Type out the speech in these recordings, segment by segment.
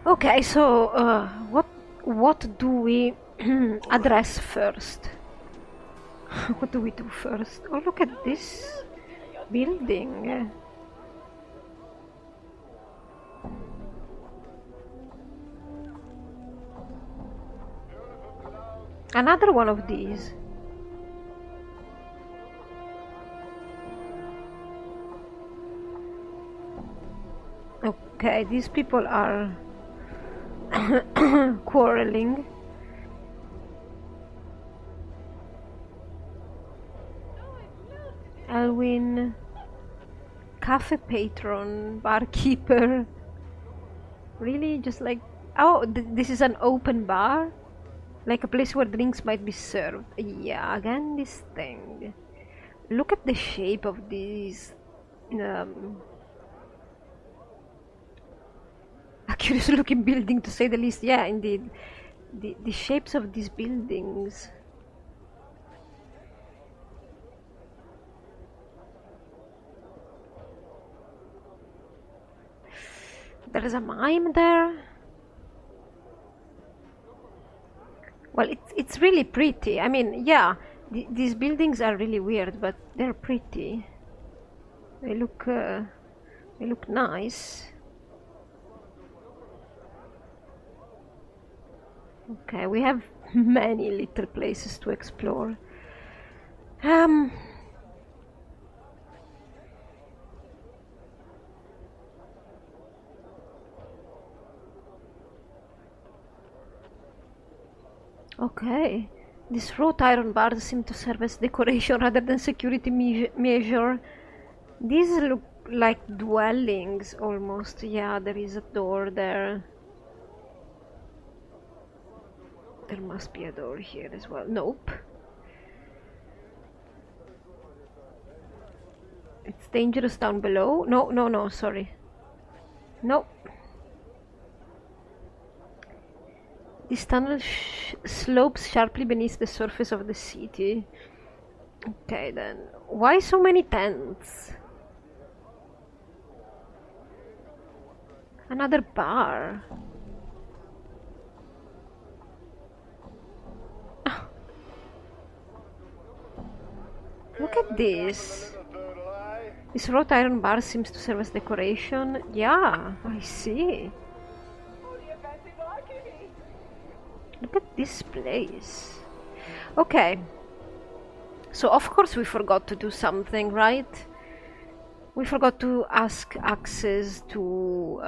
Okay, so what do we address first? What do we do first? Oh, look at this building. Another one of these. Okay, these people are quarreling. Elwin, cafe patron, barkeeper. Really, just like, oh, this is an open bar? Like a place where drinks might be served. Yeah, again, this thing. Look at the shape of these. A curious looking building, to say the least. Yeah, indeed. The shapes of these buildings. There's a mime there. Well, it's really pretty. I mean, yeah, these buildings are really weird, but they're pretty. They look nice. Okay, we have many little places to explore. Okay, these wrought iron bars seem to serve as decoration rather than security measure. These look like dwellings almost. Yeah, there is a door there. There must be a door here as well. Nope. It's dangerous down below. No, sorry. Nope. This tunnel slopes sharply beneath the surface of the city. Okay then. Why so many tents? Another bar. Oh. Look at this. This wrought iron bar seems to serve as decoration. Yeah, I see. Look at this place. Okay. So of course we forgot to do something, right? We forgot to ask access to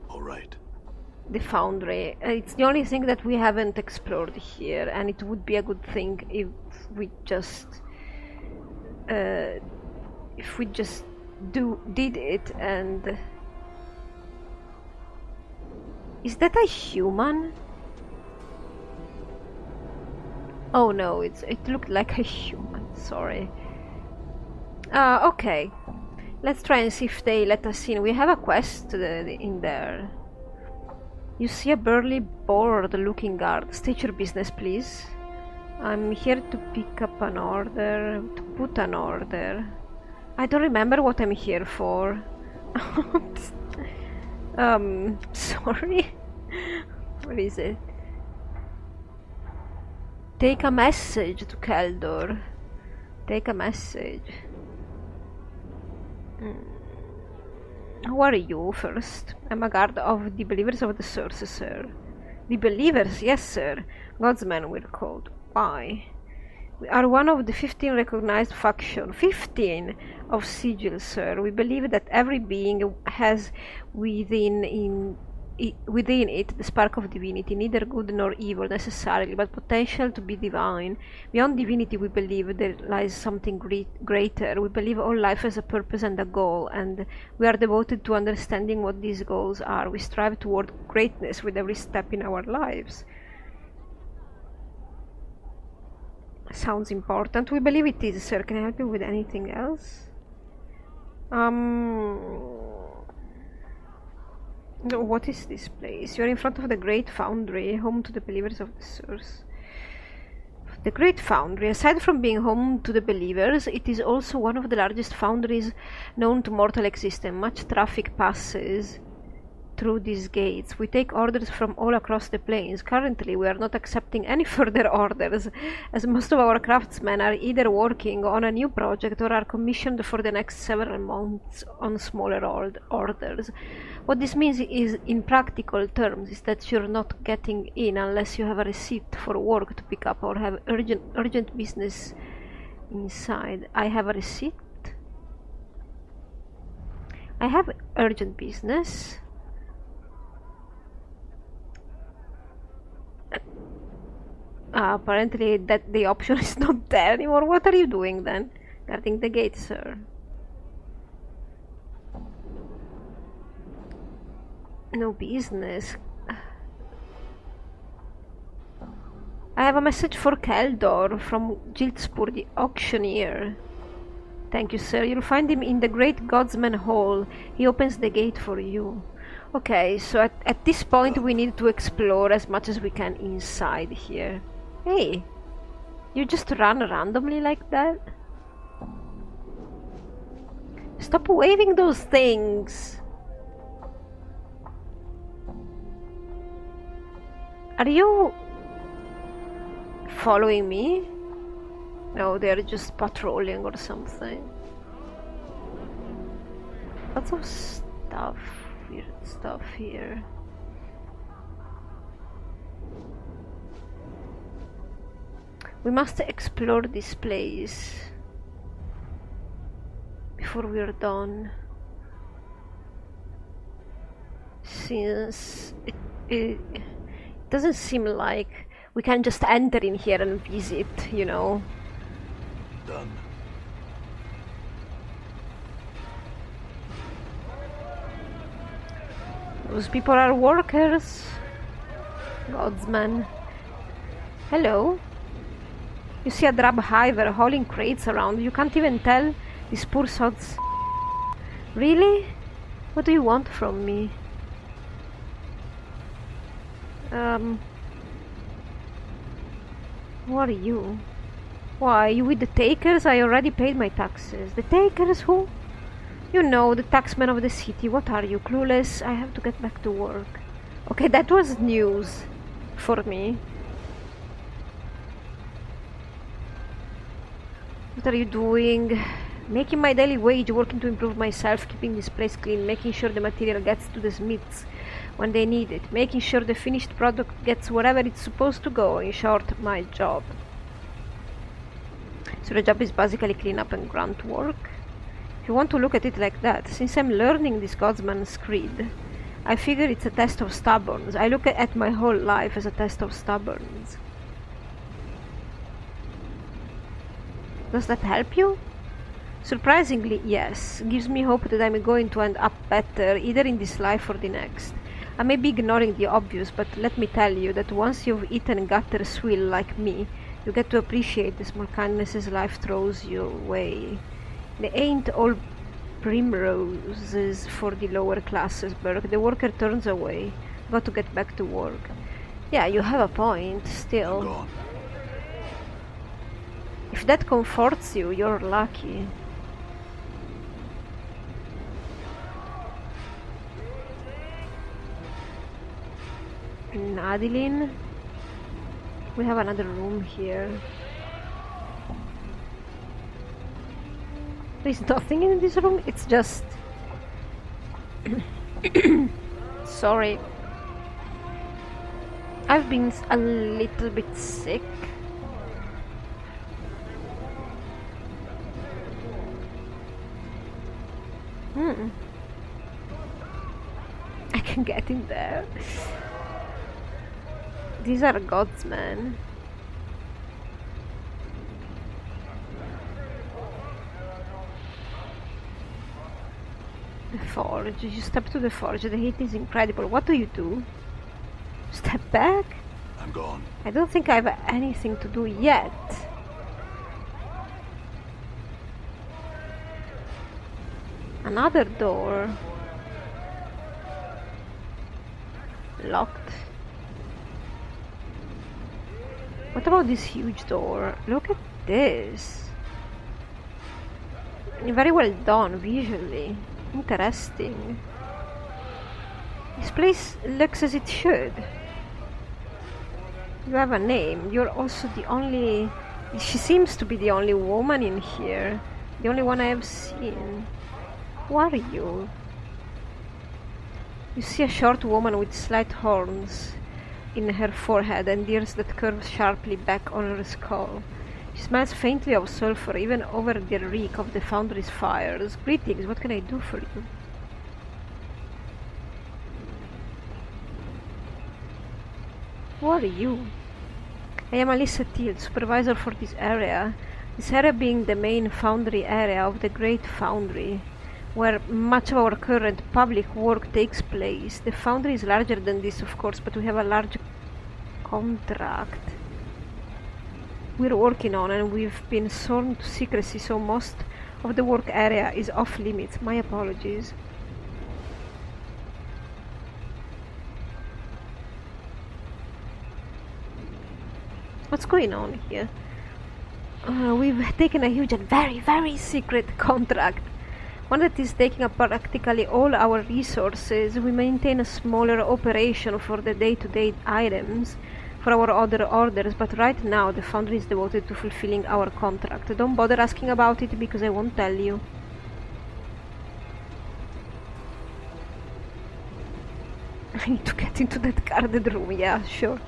all right. The foundry. It's the only thing that we haven't explored here, and it would be a good thing if we just did it. And is that a human? Oh no, it looked like a human. Sorry. Okay. Let's try and see if they let us in. We have a quest in there. You see a burly, bored-looking guard. State your business, please. I'm here to pick up an order, to put an order. I don't remember what I'm here for. Sorry. What is it? Take a message to Keldor. Take a message. Who are you first? I'm a guard of the Believers of the Source, sir. The Believers, yes, sir. Godsmen we're called. Why? We are one of the 15 recognized faction. 15 of Sigil, sir. We believe that every being has within it the spark of divinity, neither good nor evil necessarily, but potential to be divine. Beyond divinity, we believe there lies something greater. We believe all life has a purpose and a goal, and we are devoted to understanding what these goals are. We strive toward greatness with every step in our lives. Sounds important. We believe it is, sir. Can I help you with anything else? What is this place? You're in front of the Great Foundry, home to the Believers of the Source. The Great Foundry, aside from being home to the Believers, it is also one of the largest foundries known to mortal existence. Much traffic passes through these gates. We take orders from all across the plains. Currently, we are not accepting any further orders, as most of our craftsmen are either working on a new project or are commissioned for the next several months on smaller orders. What this means is, in practical terms, is that you're not getting in unless you have a receipt for work to pick up or have urgent business inside. I have a receipt. I have urgent business. Apparently that the option is not there anymore. What are you doing then? Guarding the gate, sir. No business. I have a message for Keldor from Giltspur, the auctioneer. Thank you, sir. You'll find him in the Great Godsman Hall. He opens the gate for you. Okay, so at this point we need to explore as much as we can inside here. Hey, you just run randomly like that? Stop waving those things! Are you following me? No, they're just patrolling or something. Lots of stuff, weird stuff here. We must explore this place before we're done, since it doesn't seem like we can just enter in here and visit, you know. Done. Those people are workers. Godsman. Hello. You see a drab hiver hauling crates around. You can't even tell these poor sods. Really? What do you want from me? Who are you? Why, you with the takers? I already paid my taxes. The takers? Who? You know, the taxmen of the city. What are you, clueless? I have to get back to work. Okay, that was news for me. What are you doing? Making my daily wage, working to improve myself, keeping this place clean, making sure the material gets to the smiths when they need it, making sure the finished product gets wherever it's supposed to go. In short, my job. So the job is basically clean up and grunt work. If you want to look at it like that, since I'm learning this Godsman's creed, I figure it's a test of stubbornness. I look at my whole life as a test of stubbornness. Does that help you? Surprisingly, yes. Gives me hope that I'm going to end up better, either in this life or the next. I may be ignoring the obvious, but let me tell you that once you've eaten gutter swill like me, you get to appreciate the small kindnesses life throws your way. They ain't all primroses for the lower classes, Burke. The worker turns away. Got to get back to work. Yeah, you have a point, still. I'm gone. If that comforts you, you're lucky. Adeline? We have another room here. There's nothing in this room, it's just... Sorry. I've been a little bit sick. I can get in there. These are gods, man. The forge. You step to the forge. The heat is incredible. What do you do? Step back? I'm gone. I don't think I have anything to do yet. Another door. Locked. What about this huge door? Look at this. Very well done visually. Interesting. This place looks as it should. You have a name. You're also the only... She seems to be the only woman in here. The only one I have seen. Who are you? You see a short woman with slight horns in her forehead and ears that curve sharply back on her skull. She smells faintly of sulfur, even over the reek of the foundry's fires. Greetings, what can I do for you? Who are you? I am Alyssa Teal, supervisor for this area being the main foundry area of the Great Foundry, where much of our current public work takes place. The foundry is larger than this, of course, but we have a large contract we're working on, and we've been sworn to secrecy, so most of the work area is off limits. My apologies. What's going on here? We've taken a huge and very, very secret contract. One that is taking up practically all our resources. We maintain a smaller operation for the day-to-day items for our other orders, but right now the foundry is devoted to fulfilling our contract. Don't bother asking about it because I won't tell you. I need to get into that guarded room, yeah, sure.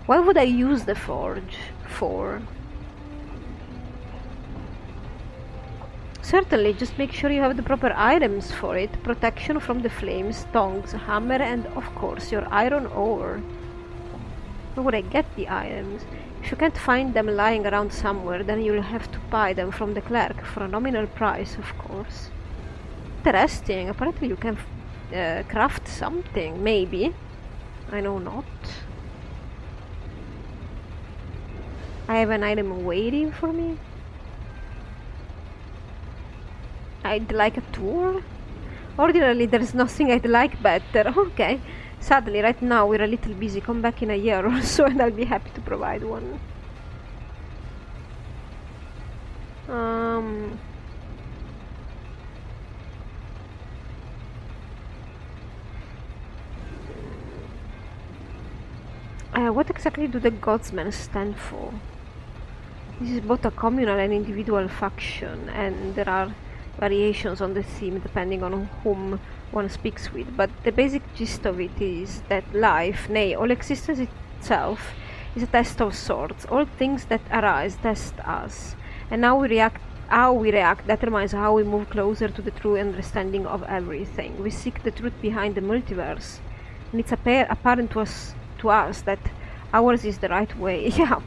What would I use the forge for? Certainly, just make sure you have the proper items for it. Protection from the flames, tongs, hammer, and of course your iron ore. Where would I get the items? If you can't find them lying around somewhere, then you'll have to buy them from the clerk for a nominal price, of course. Interesting. Apparently you can craft something, maybe. I know not. I have an item waiting for me. I'd like a tour. Ordinarily there's nothing I'd like better. Okay. Sadly, right now we're a little busy. Come back in a year or so and I'll be happy to provide one. What exactly do the Godsmen stand for? This is both a communal and individual faction, and there are variations on the theme depending on whom one speaks with, but the basic gist of it is that life, nay, all existence itself, is a test of sorts. All things that arise test us, and how we react determines how we move closer to the true understanding of everything. We seek the truth behind the multiverse, and it's apparent to us that ours is the right way. Yeah,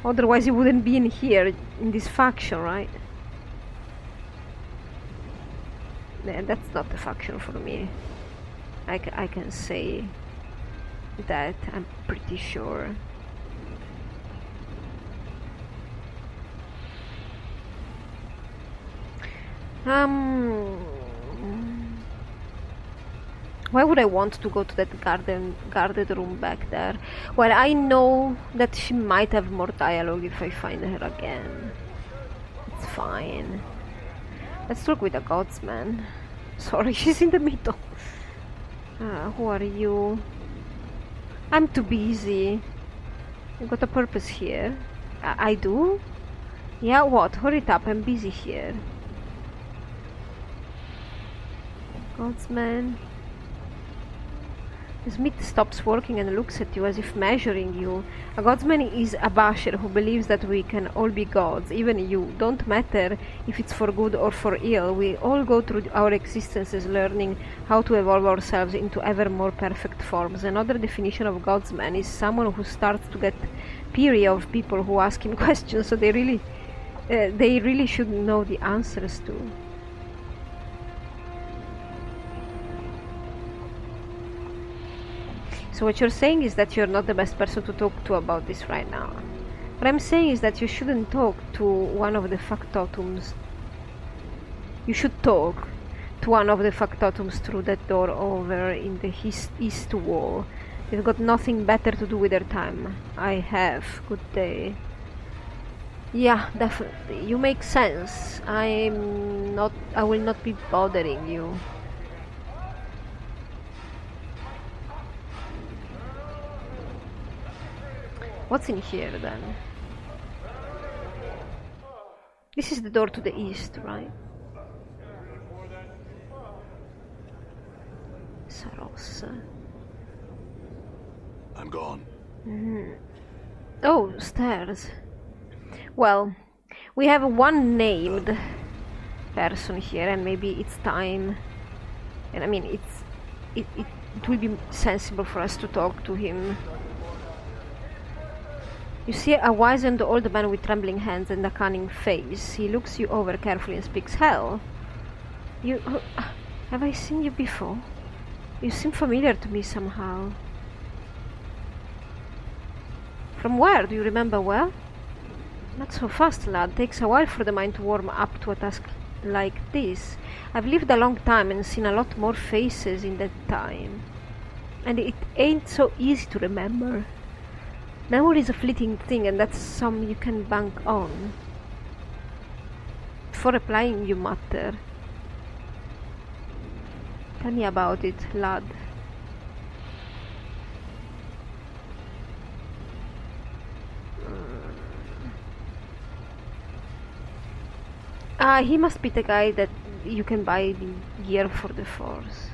otherwise you wouldn't be in here, in this faction, right? Yeah, that's not the faction for me. I can say that, I'm pretty sure. Why would I want to go to that guarded room back there? Well, I know that she might have more dialogue if I find her again. It's fine. Let's talk with the Godsman. Sorry, she's in the middle. Who are you? I'm too busy. You got a purpose here. I do? Yeah, what? Hurry it up, I'm busy here. Godsman. The smith stops working and looks at you as if measuring you. A Godsman is a basher who believes that we can all be gods, even you. Don't matter if it's for good or for ill. We all go through our existences learning how to evolve ourselves into ever more perfect forms. Another definition of Godsman is someone who starts to get peary of people who ask him questions, so they really should know the answers to. So what you're saying is that you're not the best person to talk to about this right now. What I'm saying is that you shouldn't talk to one of the factotums. You should talk to one of the factotums through that door over in the east wall. They've got nothing better to do with their time. I have. Good day. Yeah, definitely. You make sense. I will not be bothering you. What's in here then? This is the door to the east, right? Saros. I'm gone. Oh, stairs. Well, we have one named person here, and maybe it's time. And I mean, it will be sensible for us to talk to him. You see a wizened old man with trembling hands and a cunning face. He looks you over carefully and speaks. Hell, you... have I seen you before? You seem familiar to me somehow. From where? Do you remember well? Not so fast, lad. Takes a while for the mind to warm up to a task like this. I've lived a long time and seen a lot more faces in that time. And it ain't so easy to remember. Memory is a fleeting thing, and that's some you can bank on. Before replying, you mutter. Tell me about it, lad. He must be the guy that you can buy the gear for the Force.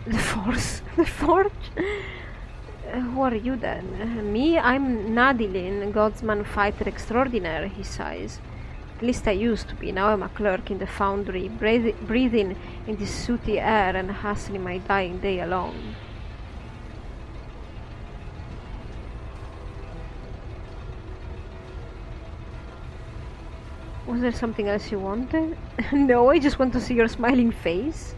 The Force? The Forge? Who are you then? Me? I'm Nadilin, Godsman fighter extraordinaire, he sighs. At least I used to be. Now I'm a clerk in the foundry, breathing in this sooty air and hastening my dying day alone. Was there something else you wanted? No, I just want to see your smiling face.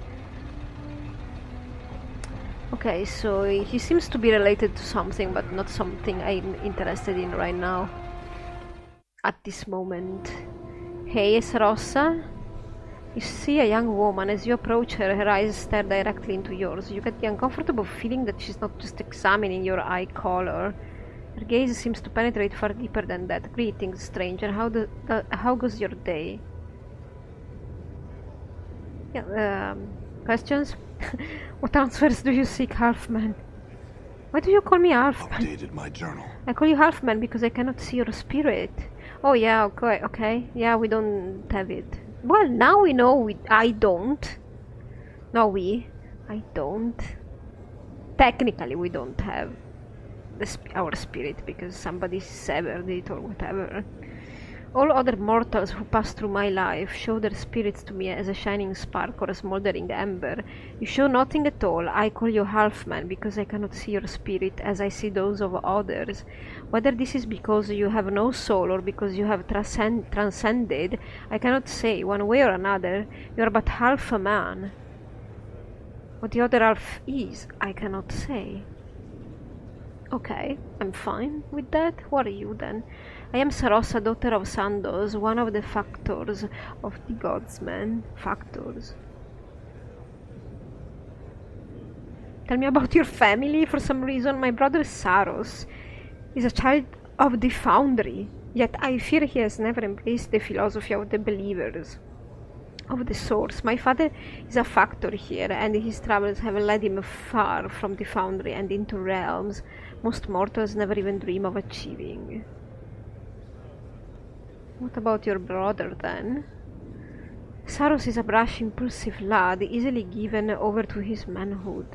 Okay, so he seems to be related to something, but not something I'm interested in right now. At this moment. Hey, Essarossa? You see a young woman. As you approach her, her eyes stare directly into yours. You get the uncomfortable feeling that she's not just examining your eye color. Her gaze seems to penetrate far deeper than that. Greetings, stranger. How goes your day? Yeah, questions? What answers do you seek, Halfman? Why do you call me Halfman? Updated my journal. I call you Halfman because I cannot see your spirit. Oh yeah, okay. Yeah, we don't have it. Well, now we know I don't. No, I don't. Technically, we don't have our spirit because somebody severed it or whatever. All other mortals who pass through my life show their spirits to me as a shining spark or a smoldering ember. You show nothing at all. I call you Halfman because I cannot see your spirit as I see those of others. Whether this is because you have no soul or because you have transcended, I cannot say. One way or another, you are but half a man. What the other half is, I cannot say. Okay, I'm fine with that. What are you then? I am Sarossa, daughter of Sandos, one of the factors of the Godsmen. Factors. Tell me about your family. For some reason, my brother Saros is a child of the Foundry, yet I fear he has never embraced the philosophy of the believers of the Source. My father is a factor here, and his travels have led him far from the Foundry and into realms most mortals never even dream of achieving. What about your brother, then? Saros is a brash, impulsive lad, easily given over to his manhood.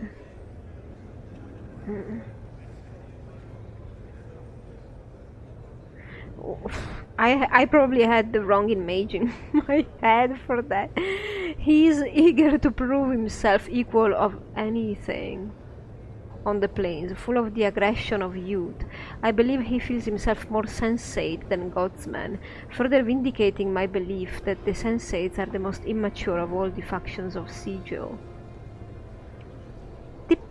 I probably had the wrong image in my head for that. He is eager to prove himself equal of anything on the plains, full of the aggression of youth. I believe he feels himself more sensate than Godsman, further vindicating my belief that the sensates are the most immature of all the factions of Sigil.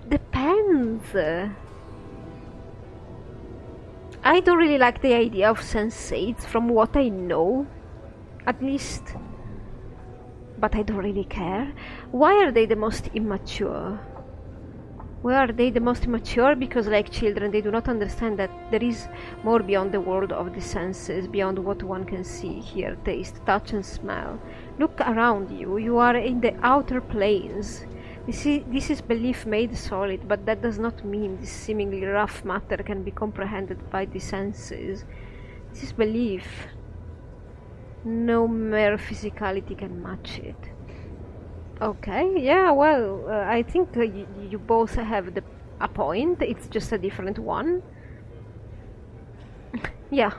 Depends. I don't really like the idea of sensates from what I know, at least, but I don't really care. Why are they the most immature? Why are they the most immature? Because like children, they do not understand that there is more beyond the world of the senses, beyond what one can see, hear, taste, touch and smell. Look around you. You are in the outer planes. This is belief made solid, but that does not mean this seemingly rough matter can be comprehended by the senses. This is belief. No mere physicality can match it. Okay, yeah, well, I think you both have a point. It's just a different one. Yeah.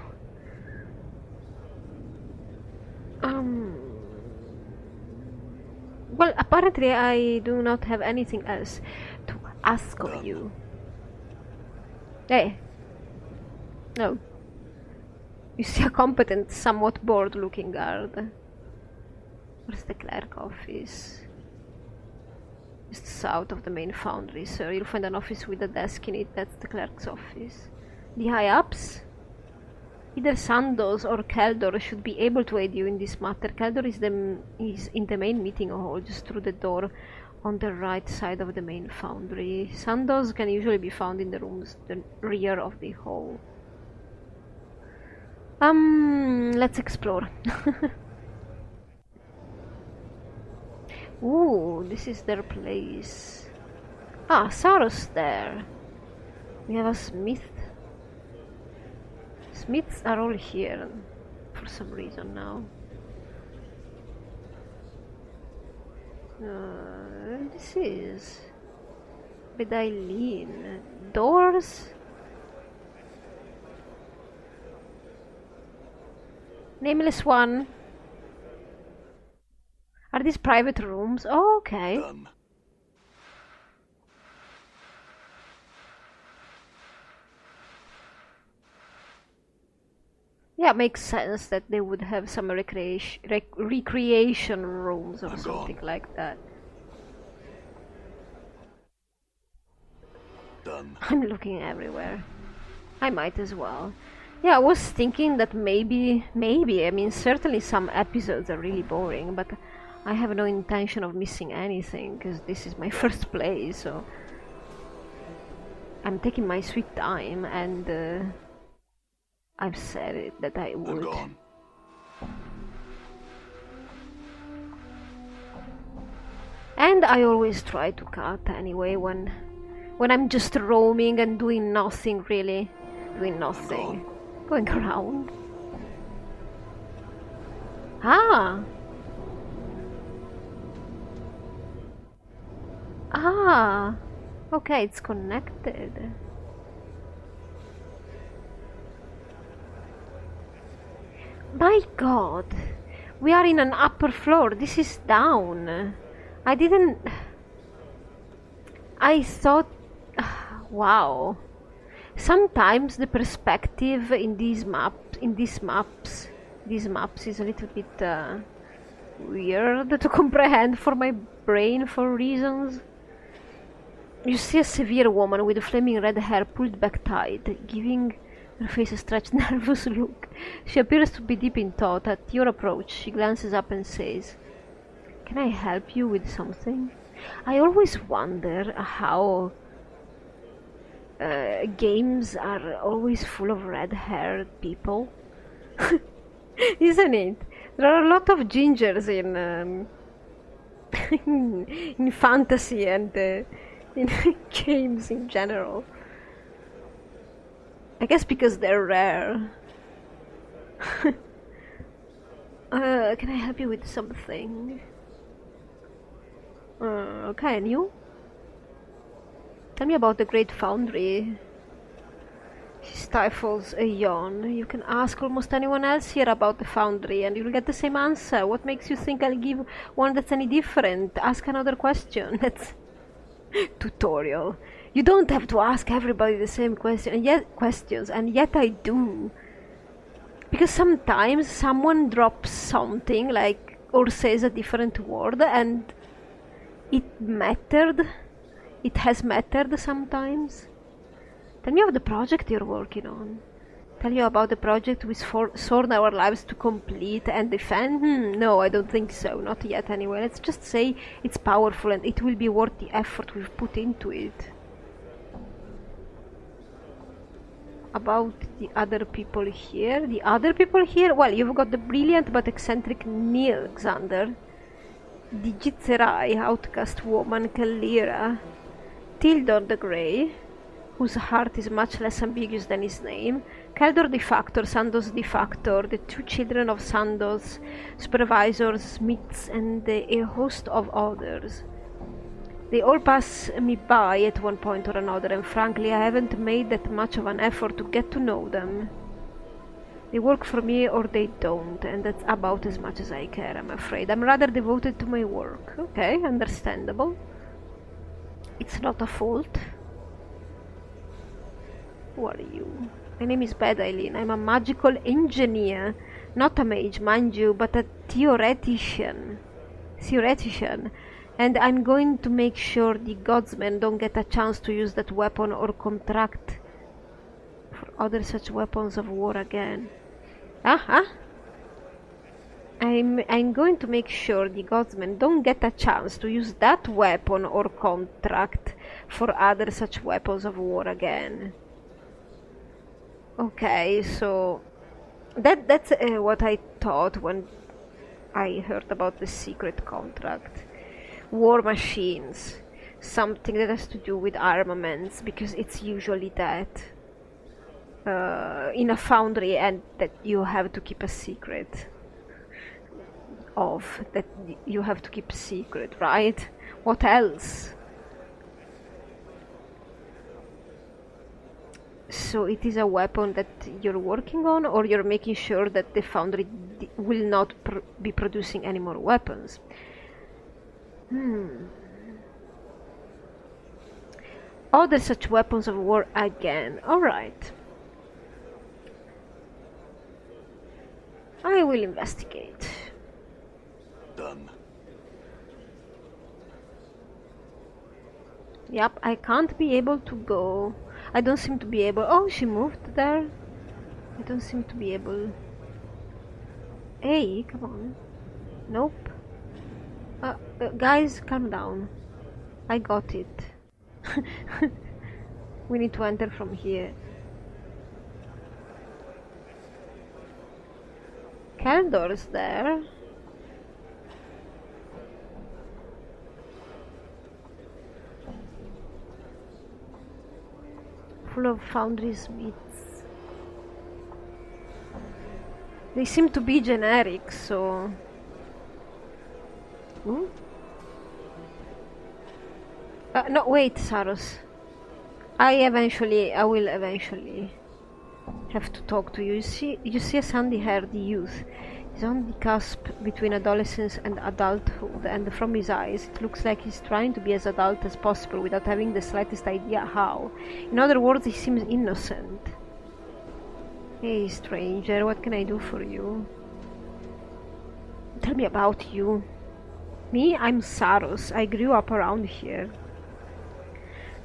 Well, apparently I do not have anything else to ask of you. Hey. No. You see a competent, somewhat bored-looking guard. Where's the clerk office? Just south of the main foundry, sir. You'll find an office with a desk in it. That's the clerk's office. The high-ups? Either Sandoz or Keldor should be able to aid you in this matter. Keldor is in the main meeting hall, just through the door on the right side of the main foundry. Sandoz can usually be found in the rooms the rear of the hall. Let's explore. Ooh, this is their place. Ah, Saros there. We have a smith. Smiths are all here for some reason now. This is Bedaileen. Doors. Nameless one. Are these private rooms? Oh, okay. Done. Yeah, makes sense that they would have some recreation rooms or I'm something gone. like that. Done. I'm looking everywhere. I might as well. Yeah, I was thinking that maybe, I mean, certainly some episodes are really boring, but I have no intention of missing anything, because this is my first play, so I'm taking my sweet time, and I've said it that I would. I'm gone. And I always try to cut anyway when I'm just roaming and doing nothing really. Doing nothing. Going around. Ah! Ah! Okay, it's connected. My god! We are in an upper floor. This is down. I didn't... I thought... Wow. Sometimes the perspective in these maps is a little bit weird to comprehend for my brain for reasons. You see a severe woman with flaming red hair pulled back tight, giving her face a stretched, nervous look. She appears to be deep in thought. At your approach, she glances up and says, "Can I help you with something?" I always wonder how games are always full of red-haired people. Isn't it? There are a lot of gingers in in fantasy and in games in general. I guess because they're rare. Can I help you with something? Okay, and you? Tell me about the Great Foundry. She stifles a yawn. You can ask almost anyone else here about the Foundry and you'll get the same answer. What makes you think I'll give one that's any different? Ask another question. That's tutorial. You don't have to ask everybody the same question, and yet I do. Because sometimes someone drops something like or says a different word and it mattered. It has mattered sometimes. Tell me of the project you're working on. Tell you about the project we've sworn our lives to complete and defend? No, I don't think so. Not yet anyway. Let's just say it's powerful and it will be worth the effort we've put into it. About the other people here? The other people here? Well, you've got the brilliant but eccentric Neil Xander. the Jitzerai outcast woman Kalira, Tildor the Grey, whose heart is much less ambiguous than his name, Keldor the Factor, Sandos the Factor, the two children of Sandos, supervisors, smiths, and a host of others. They all pass me by at one point or another, and frankly I haven't made that much of an effort to get to know them. They work for me or they don't, and that's about as much as I care, I'm afraid. I'm rather devoted to my work. Okay, understandable. It's not a fault. Who are you? My name is Bad Eileen. I'm a magical engineer. Not a mage, mind you, but a theoretician. And I'm going to make sure the godsmen don't get a chance to use that weapon or contract for other such weapons of war again. I'm going to make sure the godsmen don't get a chance to use that weapon or contract for other such weapons of war again. Okay, so that's what I thought when I heard about the secret contract. War machines. Something that has to do with armaments, because it's usually that. In a foundry, and that you have to keep a secret of. That you have to keep a secret, right? What else? So it is a weapon that you're working on, or you're making sure that the foundry will not be producing any more weapons? Other such weapons of war again. Alright. I will investigate. Done. Yep, I can't be able to go. I don't seem to be able. Oh, she moved there. I don't seem to be able. Hey, come on. Nope. Guys, calm down. I got it. We need to enter from here. Keldor's there. Full of foundry smiths. They seem to be generic, so... no, wait, Saros. I will eventually have to talk to you. You see a sandy-haired youth. He's on the cusp between adolescence and adulthood, and from his eyes it looks like he's trying to be as adult as possible without having the slightest idea how. In other words, he seems innocent. Hey, stranger, what can I do for you? Tell me about you. Me? I'm Saros. I grew up around here.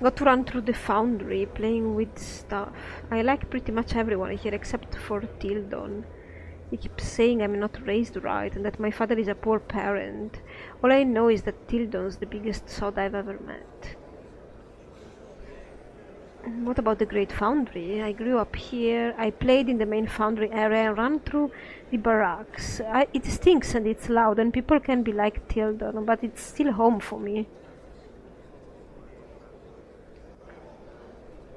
Got to run through the foundry, playing with stuff. I like pretty much everyone here except for Tildon. He keeps saying I'm not raised right and that my father is a poor parent. All I know is that Tildon's the biggest sod I've ever met. What about the Great Foundry? I grew up here, I played in the main foundry area and ran through the barracks. It stinks and it's loud and people can be like Tildon, but it's still home for me.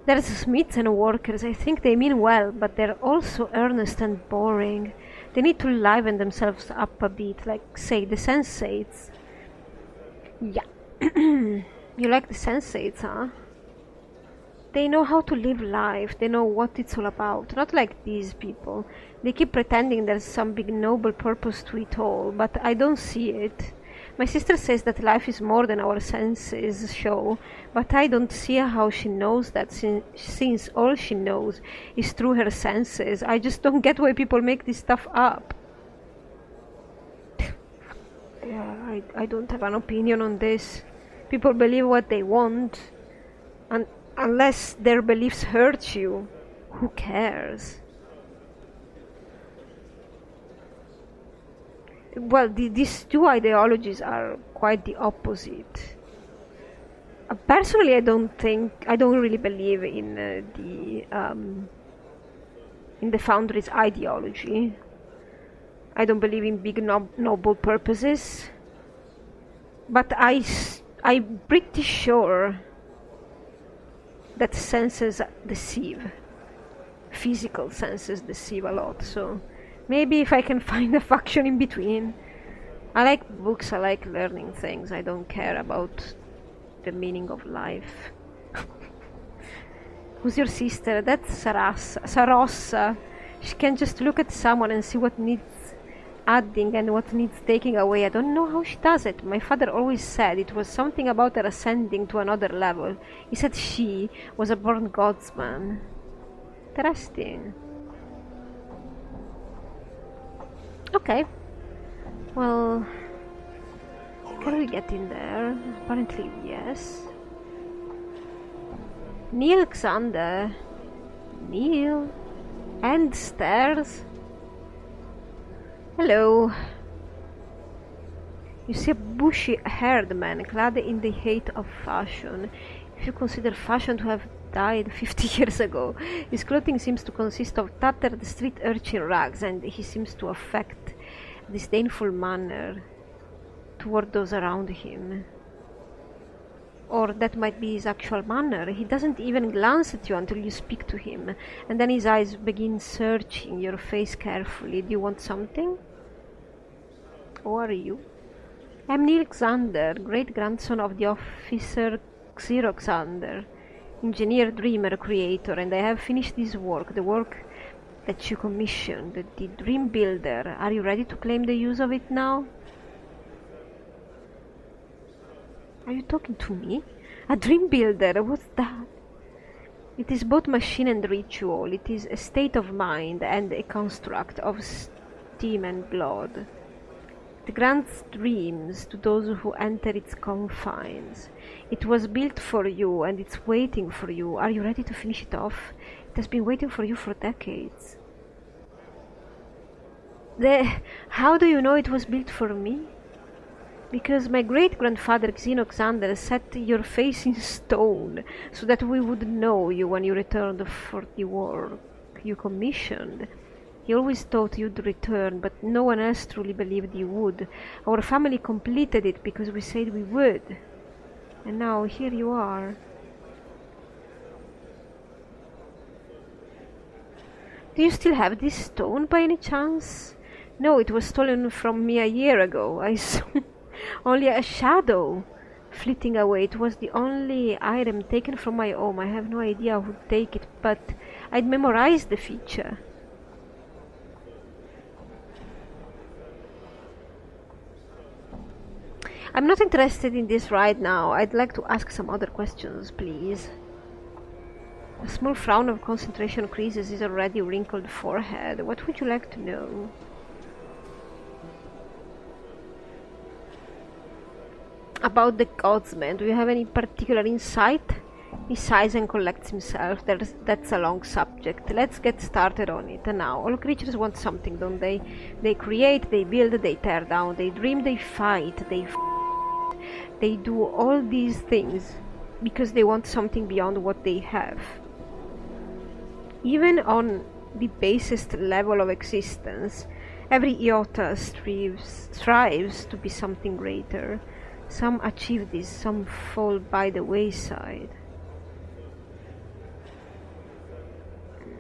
There's smiths and workers. I think they mean well, but they're also earnest and boring. They need to liven themselves up a bit, like, say, the sensates. Yeah. You like the sensates, huh? They know how to live life, they know what it's all about. Not like these people. They keep pretending there's some big noble purpose to it all, but I don't see it. My sister says that life is more than our senses show, but I don't see how she knows that since all she knows is through her senses. I just don't get why people make this stuff up. Yeah, I don't have an opinion on this. People believe what they want, and unless their beliefs hurt you, who cares? Well, these two ideologies are quite the opposite. Personally, I don't really believe in the Foundry's ideology. I don't believe in big noble purposes. But I'm pretty sure that senses deceive. Physical senses deceive a lot, so maybe if I can find a faction in between. I like books, I like learning things, I don't care about the meaning of life. Who's your sister? That's Sarossa. She can just look at someone and see what needs adding and what needs taking away. I don't know how she does it. My father always said it was something about her ascending to another level. He said she was a born godsman. Interesting. Okay. Well, can we get in there? Apparently yes. Neil Xander. Neil. And stairs. Hello. You see a bushy-haired man clad in the height of fashion. If you consider fashion to have died 50 years ago, his clothing seems to consist of tattered street urchin rags, and he seems to affect a disdainful manner toward those around him. Or that might be his actual manner. He doesn't even glance at you until you speak to him, and then his eyes begin searching your face carefully. Do you want something? Who are you? I'm Neil Xander, great-grandson of the officer Xander, engineer, dreamer, creator, and I have finished this work, the work that you commissioned, the Dream Builder. Are you ready to claim the use of it now? Are you talking to me? A Dream Builder? What's that? It is both machine and ritual. It is a state of mind and a construct of steam and blood. It grants dreams to those who enter its confines. It was built for you and it's waiting for you. Are you ready to finish it off? It has been waiting for you for decades. How do you know it was built for me? Because my great-grandfather Xander set your face in stone so that we would know you when you returned for the work you commissioned. He always thought you'd return, but no one else truly believed you would. Our family completed it because we said we would. And now here you are. Do you still have this stone by any chance? No, it was stolen from me a year ago. I saw only a shadow flitting away. It was the only item taken from my home. I have no idea who'd take it, but I'd memorized the feature. I'm not interested in this right now. I'd like to ask some other questions, please. A small frown of concentration creases his already wrinkled forehead. What would you like to know? About the godsman, do you have any particular insight? He sighs and collects himself. That's a long subject. Let's get started on it. And now, all creatures want something, don't they? They create, they build, they tear down, they dream, they fight, they do all these things because they want something beyond what they have. Even on the basest level of existence, every iota strives to be something greater. Some achieve this, some fall by the wayside.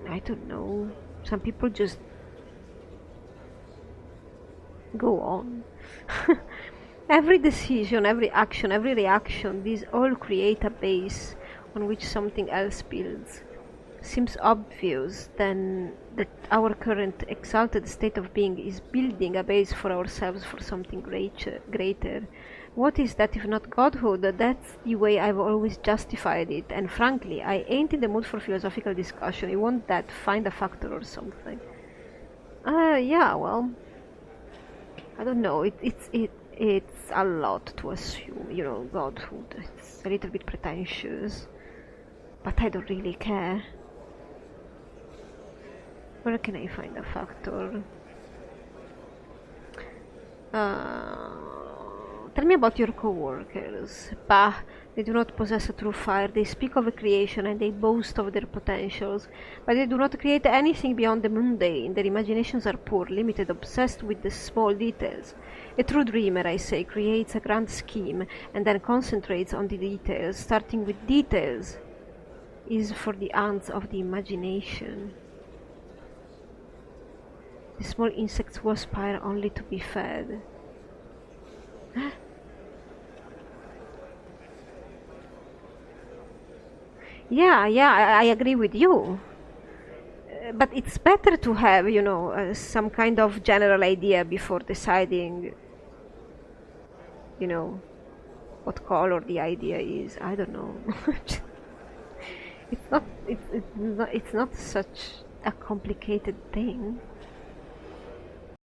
I don't know. Some people just go on. Every decision, every action, every reaction, these all create a base on which something else builds. Seems obvious then that our current exalted state of being is building a base for ourselves for something greater. What is that if not godhood? That's the way I've always justified it, and frankly, I ain't in the mood for philosophical discussion. You want that? Find a factor or something. Yeah, well, I don't know. It's a lot to assume, you know, godhood. It's a little bit pretentious, but I don't really care. Where can I find a factor? Tell me about your co-workers. Bah, they do not possess a true fire. They speak of a creation and they boast of their potentials, but they do not create anything beyond the mundane. Their imaginations are poor, limited, obsessed with the small details. A true dreamer, I say, creates a grand scheme and then concentrates on the details. Starting with details is for the ants of the imagination. The small insects who aspire only to be fed. Yeah, I agree with you. But it's better to have, some kind of general idea before deciding, what color the idea is. I don't know. It's not such a complicated thing.